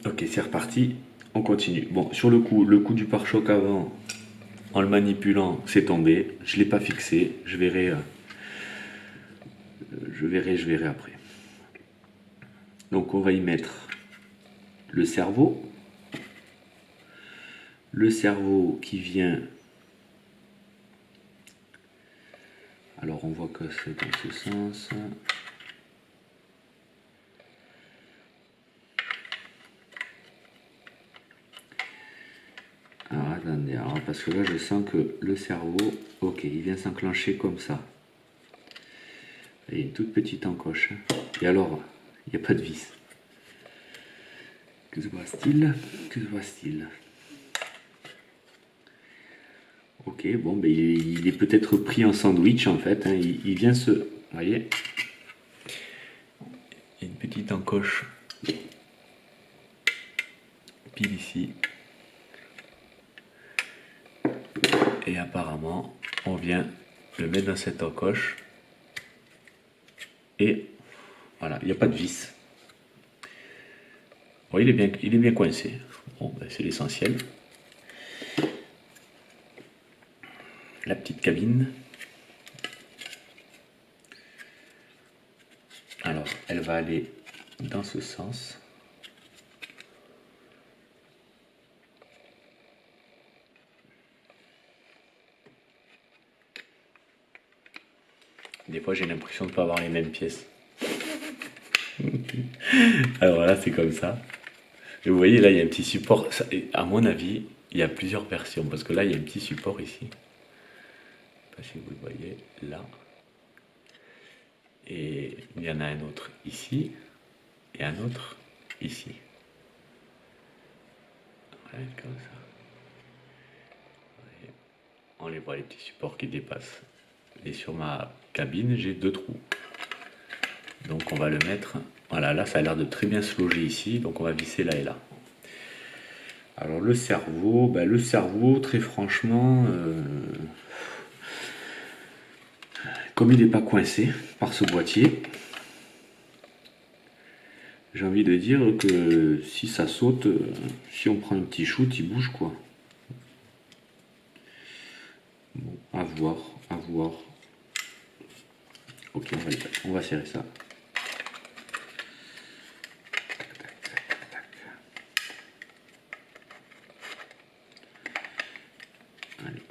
Ok, c'est reparti. On continue. Bon, sur le coup du pare-choc avant, en le manipulant, c'est tombé. Je ne l'ai pas fixé. Je verrai après. Donc on va y mettre le cerveau. Le cerveau qui vient. Alors on voit que c'est dans ce sens. Alors attendez, alors, parce que là je sens que le cerveau, ok, il vient s'enclencher comme ça. Il y a une toute petite encoche. Et alors, il n'y a pas de vis. Que se passe-t-il? Que se passe-t-il? Ok, bon, ben, il est peut-être pris en sandwich en fait. Hein. Il vient se. Vous voyez? Il y a une petite encoche pile ici. Et apparemment, on vient le mettre dans cette encoche. Et voilà, il n'y a pas de vis. Bon, il est bien coincé. Bon, ben, c'est l'essentiel. La petite cabine. Alors, elle va aller dans ce sens. Des fois, j'ai l'impression de ne pas avoir les mêmes pièces. Alors là, c'est comme ça. Et vous voyez, là, il y a un petit support. Ça, à mon avis, il y a plusieurs versions. Parce que là, il y a un petit support ici. Je ne sais pas si vous le voyez, là. Et il y en a un autre ici. Et un autre ici. Ouais, comme ça. Voyez, on les voit, les petits supports qui dépassent. Et sur ma cabine, j'ai deux trous. Donc on va le mettre. Voilà, là, ça a l'air de très bien se loger ici. Donc on va visser là et là. Alors le cerveau, très franchement, comme il n'est pas coincé par ce boîtier, j'ai envie de dire que si ça saute, si on prend un petit shoot, il bouge quoi. Bon, à voir, à voir. Ok, on va serrer ça. Allez.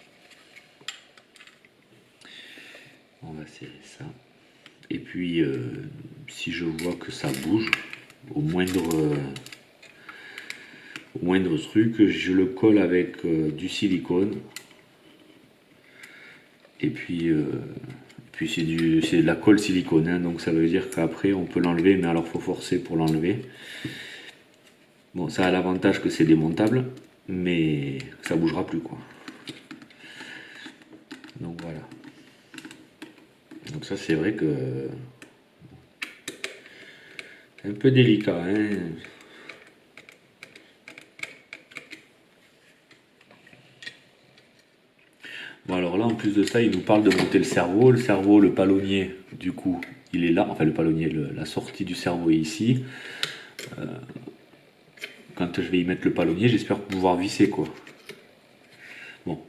On va serrer ça. Et puis, si je vois que ça bouge, au moindre truc, je le colle avec du silicone. Et puis c'est de la colle silicone, hein, donc ça veut dire qu'après on peut l'enlever, mais alors faut forcer pour l'enlever. Bon, ça a l'avantage que c'est démontable, mais ça bougera plus quoi. Donc voilà. Donc ça c'est vrai que c'est un peu délicat, hein. Bon alors là en plus de ça il nous parle de monter le cerveau. Le cerveau, le palonnier du coup il est là, enfin le palonnier, la sortie du cerveau est ici. Quand je vais y mettre le palonnier j'espère pouvoir visser quoi. Bon,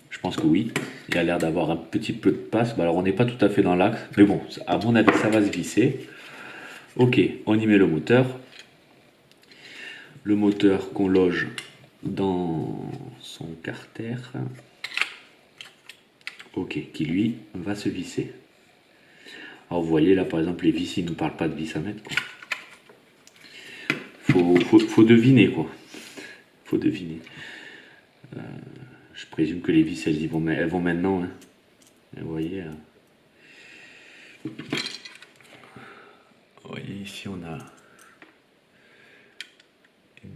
je pense que oui. Il a l'air d'avoir un petit peu de passe. Bah alors on n'est pas tout à fait dans l'axe, mais bon, à mon avis ça va se visser. Ok, on y met le moteur. Le moteur qu'on loge dans son carter. Ok, qui lui va se visser. Alors vous voyez là par exemple les vis, ils ne nous parlent pas de vis à mettre quoi. Faut deviner quoi. Faut deviner. Je présume que les vis elles vont maintenant. Hein. Vous voyez. Vous voyez ici on a une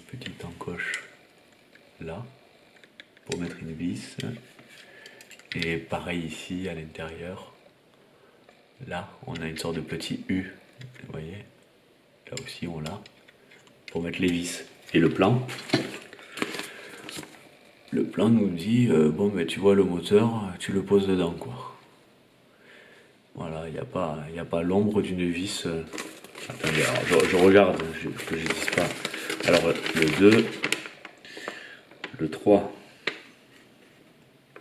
petite encoche là pour mettre une vis. Et pareil ici à l'intérieur. Là on a une sorte de petit U. Vous voyez. Là aussi on l'a. Pour mettre les vis. Et le plan. Le plan nous dit bon ben tu vois le moteur, tu le poses dedans quoi. Voilà, il n'y a pas l'ombre d'une vis Attendez, alors je regarde, que je ne dise pas. Alors le 2, le 3.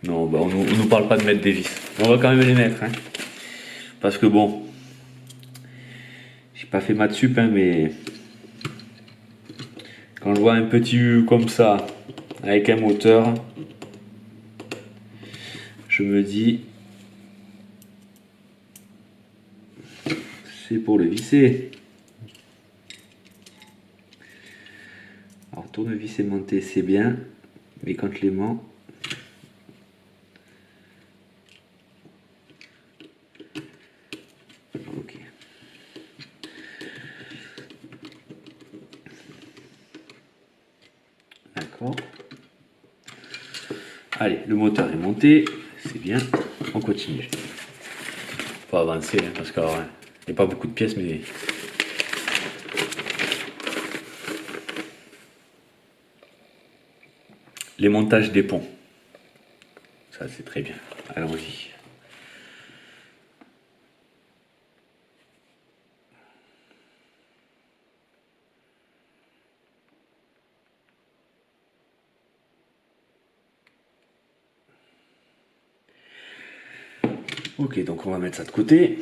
Non, bah, on nous parle pas de mettre des vis. On va quand même les mettre, hein. Parce que bon, j'ai pas fait maths sup, hein, mais quand je vois un petit U comme ça, avec un moteur, je me dis, c'est pour le visser. Alors tournevis aimanté, c'est bien, mais quand l'aimant, ok. D'accord. Allez, le moteur est monté, c'est bien, on continue. Faut avancer, hein, parce qu'il n'y a pas beaucoup de pièces, mais... Les montages des ponts. Ça, c'est très bien. Allons-y. Ok, donc on va mettre ça de côté.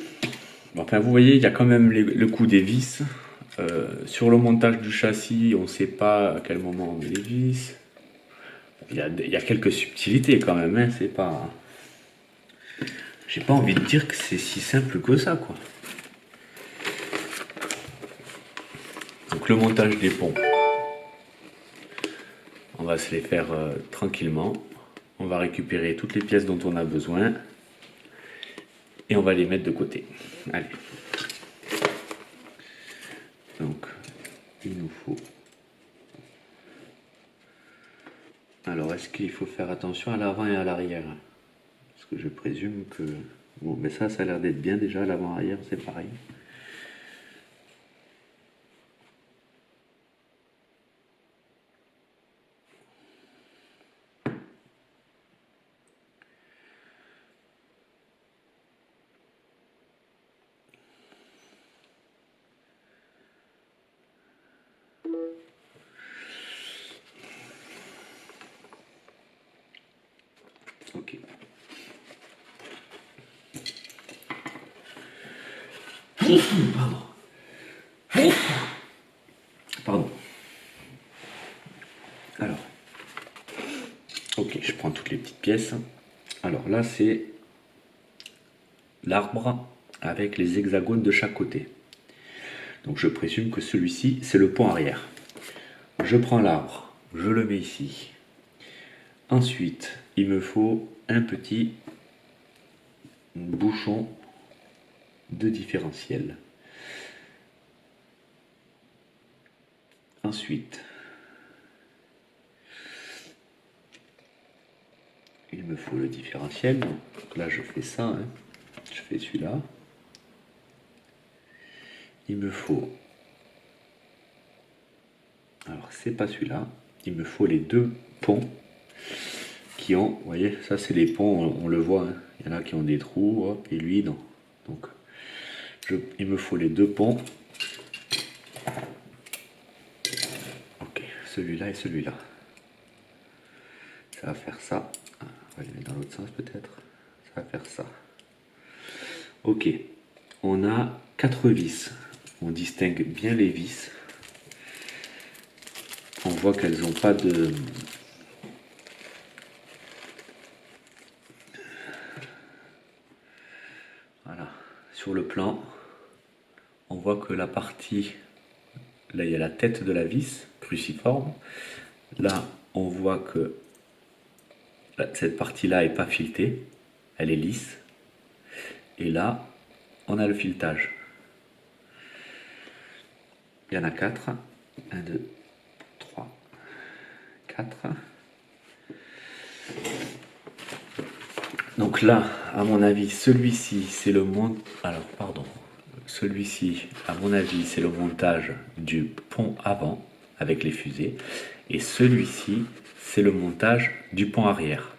Enfin, vous voyez, il y a quand même le coup des vis. Sur le montage du châssis, on ne sait pas à quel moment on met les vis. Il y a quelques subtilités quand même, hein, c'est pas... J'ai pas envie de dire que c'est si simple que ça, quoi. Donc le montage des ponts, on va se les faire tranquillement. On va récupérer toutes les pièces dont on a besoin. Et on va les mettre de côté. Allez. Donc, il nous faut... Alors, est-ce qu'il faut faire attention à l'avant et à l'arrière? Parce que je présume que... Bon, mais ça a l'air d'être bien déjà, l'avant-arrière, c'est pareil. Ok. Pardon. Pardon. Alors. Ok, je prends toutes les petites pièces. Alors là, c'est l'arbre avec les hexagones de chaque côté. Donc je présume que celui-ci, c'est le pont arrière. Je prends l'arbre, je le mets ici. Ensuite, il me faut un petit bouchon de différentiel. Ensuite, il me faut le différentiel. Donc là, je fais ça, hein. Je fais celui-là. Il me faut... Alors, c'est pas celui-là. Il me faut les deux ponts qui ont... Vous voyez, ça, c'est les ponts, on le voit. Hein. Il y en a qui ont des trous, hop, et lui, non. Donc, il me faut les deux ponts. Ok, celui-là et celui-là. Ça va faire ça. On va les mettre dans l'autre sens peut-être. Ça va faire ça. Ok, on a 4 vis. On distingue bien les vis. On voit qu'elles n'ont pas de... Voilà, sur le plan, on voit que la partie... Là, il y a la tête de la vis, cruciforme. Là, on voit que cette partie-là n'est pas filetée. Elle est lisse. Et là, on a le filetage. Il y en a 4. 1, 2, 3, 4. Donc là, à mon avis, celui-ci, c'est le montage... Alors, pardon. Celui-ci, à mon avis, c'est le montage du pont avant, avec les fusées. Et celui-ci, c'est le montage du pont arrière.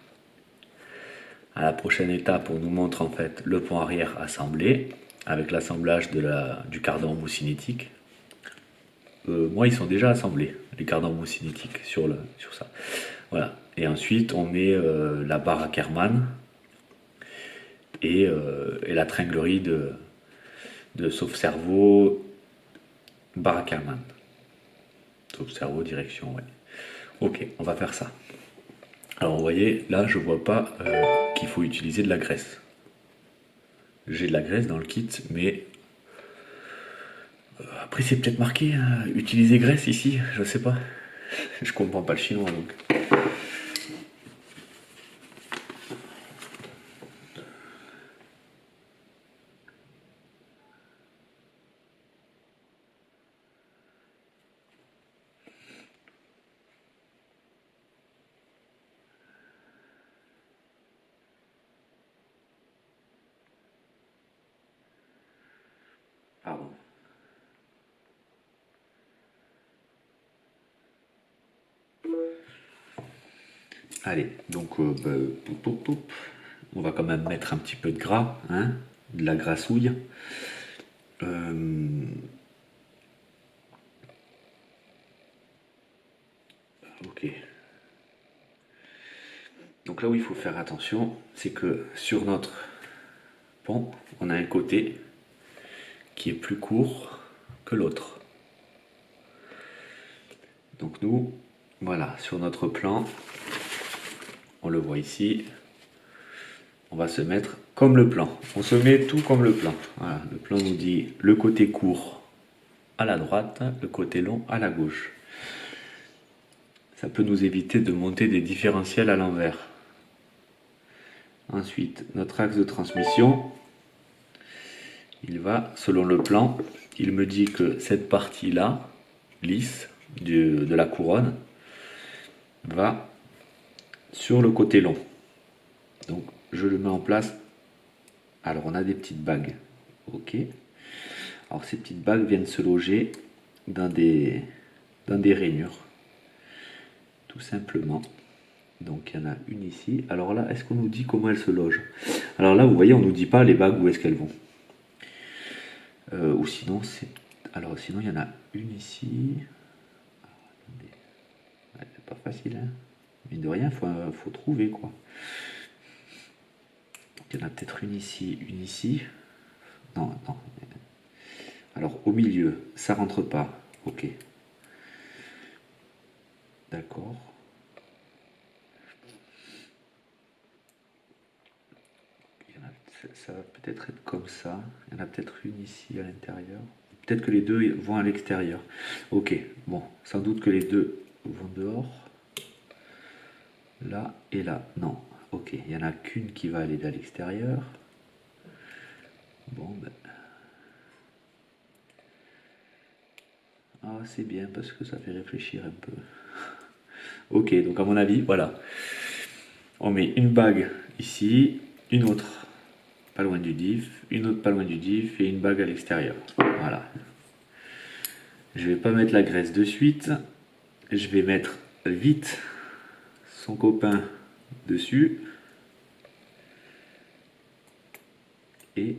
À la prochaine étape, on nous montre en fait le pont arrière assemblé. avec l'assemblage du cardan en mousse cinétique. Moi, ils sont déjà assemblés, les cardans en mousse cinétique sur ça. Voilà. Et ensuite, on met la barre à Kerman et la tringlerie de Sauve-Cerveau, barre à Kerman. Sauve-Cerveau, direction, ouais. Ok, on va faire ça. Alors, vous voyez, là, je vois pas qu'il faut utiliser de la graisse. J'ai de la graisse dans le kit, mais après, c'est peut-être marqué utiliser graisse ici, je sais pas. Je comprends pas le chinois donc. Pardon. Allez, donc on va quand même mettre un petit peu de gras, hein, de la grassouille. Ok. Donc là où il faut faire attention, c'est que sur notre pont, on a un côté qui est plus court que l'autre. Donc nous, voilà, sur notre plan, on le voit ici, on va se mettre comme le plan. On se met tout comme le plan. Voilà, le plan nous dit le côté court à la droite, le côté long à la gauche. Ça peut nous éviter de monter des différentiels à l'envers. Ensuite, notre axe de transmission, il va, selon le plan, il me dit que cette partie-là, lisse, de la couronne, va sur le côté long. Donc, je le mets en place. Alors, on a des petites bagues. Ok. Alors, ces petites bagues viennent se loger dans des rainures. Tout simplement. Donc, il y en a une ici. Alors là, est-ce qu'on nous dit comment elles se logent? Alors là, vous voyez, on nous dit pas les bagues où est-ce qu'elles vont. Ou sinon, alors sinon, il y en a une ici. Ouais, c'est pas facile, hein. Mais de rien, faut trouver, quoi. Il y en a peut-être une ici. Non, non. Alors, au milieu, ça rentre pas. Ok. D'accord. Ça va peut-être être comme ça. Il y en a peut-être une ici à l'intérieur. Peut-être que les deux vont à l'extérieur. Ok, bon, sans doute que les deux vont dehors. Là et là. Non, ok, il n'y en a qu'une qui va aller à l'extérieur. Bon, ben. Ah, c'est bien parce que ça fait réfléchir un peu. Ok, donc à mon avis, voilà. On met une bague ici, une autre pas loin du diff, une autre pas loin du diff et une bague à l'extérieur. Voilà. Je vais pas mettre la graisse de suite. Je vais mettre vite son copain dessus. Et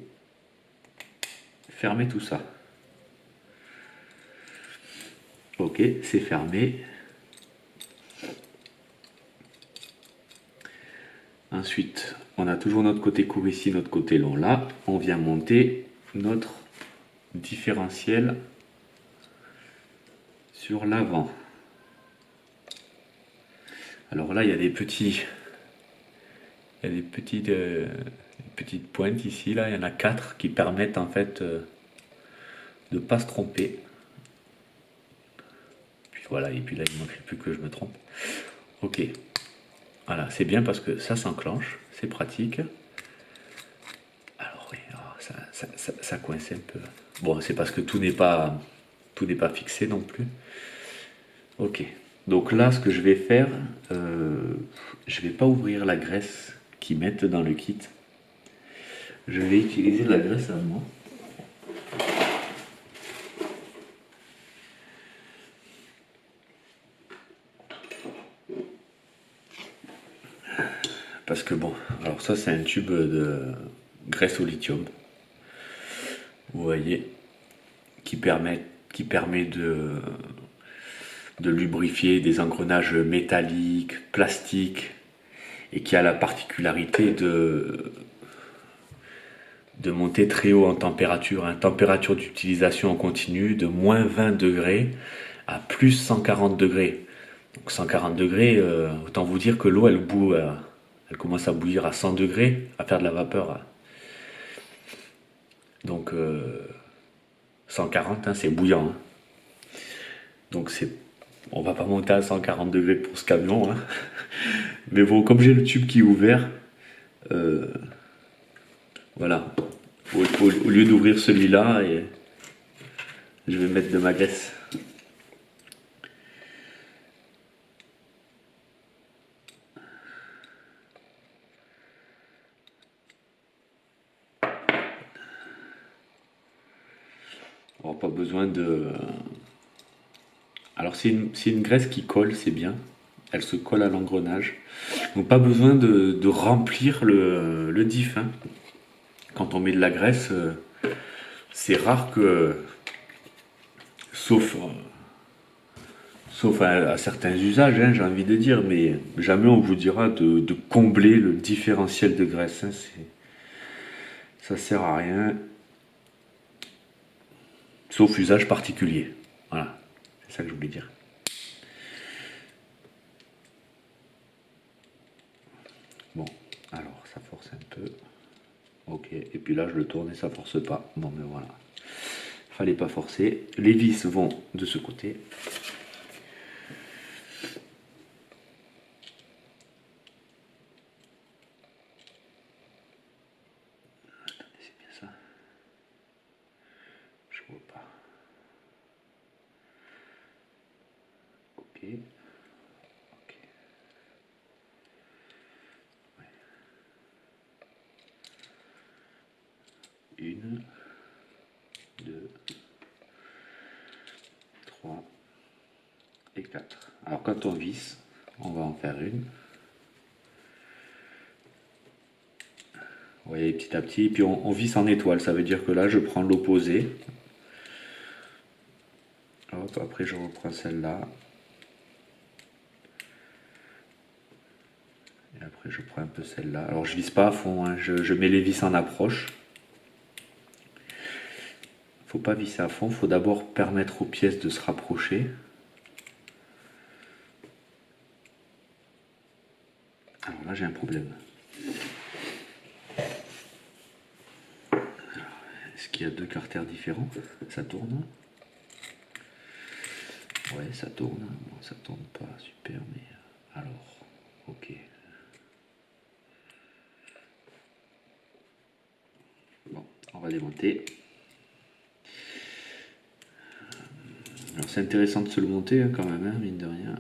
fermer tout ça. Ok, c'est fermé. Ensuite, on a toujours notre côté court ici, notre côté long là. On vient monter notre différentiel sur l'avant. Alors là, il y a des petites pointes ici. Là, il y en a 4 qui permettent en fait de ne pas se tromper. Puis voilà, et puis là, il ne manquerait plus que je me trompe. Ok. Voilà, c'est bien parce que ça s'enclenche, c'est pratique. Alors oui, ça coince un peu. Bon, c'est parce que tout n'est pas fixé non plus. Ok. Donc là, ce que je vais faire, je vais pas ouvrir la graisse qu'ils mettent dans le kit. Je vais utiliser de la graisse à moi. Parce que bon, alors ça c'est un tube de graisse au lithium. voyez, qui permet de lubrifier des engrenages métalliques, plastiques, et qui a la particularité de monter très haut en température, température d'utilisation en continu de moins 20 degrés à plus 140 degrés. Donc 140 degrés, autant vous dire que l'eau elle commence à bouillir à 100 degrés, à faire de la vapeur. Donc 140, c'est bouillant. Donc on va pas monter à 140 degrés pour ce camion. Mais bon, comme j'ai le tube qui est ouvert, voilà. Au lieu d'ouvrir celui-là, je vais mettre de ma graisse. On n'a pas besoin de... Alors c'est une graisse qui colle, c'est bien. Elle se colle à l'engrenage. Donc pas besoin de remplir le diff. Quand on met de la graisse, c'est rare que... Sauf à certains usages, j'ai envie de dire, mais jamais on vous dira de combler le différentiel de graisse. Ça sert à rien. Sauf usage particulier. Voilà, c'est ça que je voulais dire. Bon, alors ça force un peu. Ok, et puis là je le tourne et ça force pas. Bon, mais voilà. Fallait pas forcer. Les vis vont de ce côté. Attendez, c'est bien ça. Je vois pas. Ok. Ok. Ouais. Une, deux, trois et quatre. Alors quand on visse, on va en faire une. Vous voyez, petit à petit, puis on visse en étoile, ça veut dire que là je prends l'opposé. Hop, après je reprends celle-là. Et après je prends un peu celle-là. Alors je visse pas à fond, je mets les vis en approche. Faut pas visser à fond, faut d'abord permettre aux pièces de se rapprocher. Alors là j'ai un problème. Est-ce qu'il y a deux carters différents? Ça tourne? Ouais, ça tourne. Bon, ça tourne pas super, mais alors, ok. Bon, on va démonter. Alors c'est intéressant de se le monter quand même, mine de rien.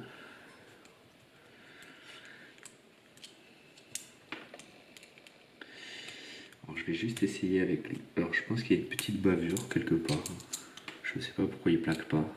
Alors je vais juste essayer avec lui. Alors je pense qu'il y a une petite bavure quelque part. Je ne sais pas pourquoi il plaque pas.